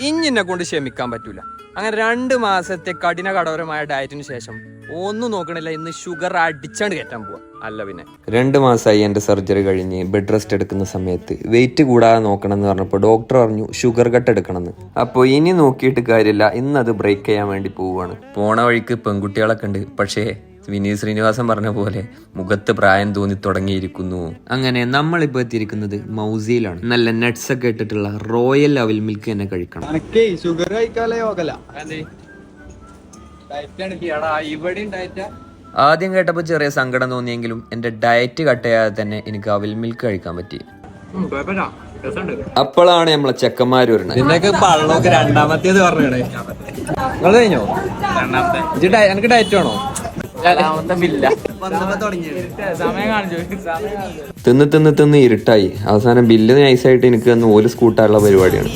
ഇഞ്ഞിനെ കൊണ്ട് ക്ഷമിക്കാൻ പറ്റൂല. അങ്ങനെ 2 മാസത്തെ കഠിന കഠോരമായ ഡയറ്റിന് ശേഷം ഒന്നും നോക്കണില്ല, ഇന്ന് ഷുഗർ അടിച്ചാണ്ട് കയറ്റാൻ പോവാ. അല്ല പിന്നെ 2 മാസമായി എൻ്റെ സർജറി കഴിഞ്ഞ് ബെഡ് റെസ്റ്റ് എടുക്കുന്ന സമയത്ത് വെയിറ്റ് കൂടാതെ നോക്കണം എന്ന് പറഞ്ഞപ്പോൾ ഡോക്ടർ പറഞ്ഞു ഷുഗർ കട്ട് എടുക്കണമെന്ന്. അപ്പോൾ ഇനി നോക്കിയിട്ട് കാര്യമില്ല, ഇന്നത് ബ്രേക്ക് ചെയ്യാൻ വേണ്ടി പോവുകയാണ്. പോണ വഴിക്ക് പെൺകുട്ടികളൊക്കെ ഉണ്ട്, പക്ഷേ വിനീത് ശ്രീനിവാസൻ പറഞ്ഞ പോലെ മുഖത്ത് പ്രായം തോന്നി തുടങ്ങിയിരിക്കുന്നു. അങ്ങനെ നമ്മളിപ്പോൾ എത്തിയിരിക്കുന്നത് മൗസിയിലാണ്. നല്ല നട്ട്സ് ഒക്കെ ഇട്ടിട്ടുള്ള റോയൽ അവിൽ മിൽക്ക് തന്നെ കഴിക്കണം. ഷുഗർ കഴിക്കാലേ യോഗല. ആദ്യം കേട്ടപ്പോൾ ചെറിയ സങ്കടം തോന്നിയെങ്കിലും എൻ്റെ ഡയറ്റ് കട്ട് ചെയ്യാതെ തന്നെ എനിക്ക് അവിൽ മിൽക്ക് കഴിക്കാൻ പറ്റി. അപ്പോഴാണ് നമ്മളെ ചെക്കന്മാര് വരുന്നത്. നിന്നൊക്കെ പള്ളൊക്കെ രണ്ടാമത്തേത് പറഞ്ഞേ. നിങ്ങൾ കഴിഞ്ഞോ? എനിക്ക് ഡയറ്റ് വേണോ? തിന്ന് ഇരുട്ടായി. അവസാനം ബില്ല് നൈസായിട്ട് എനിക്ക് തന്ന് ഓല് സ്കൂട്ടാനുള്ള പരിപാടിയാണ്.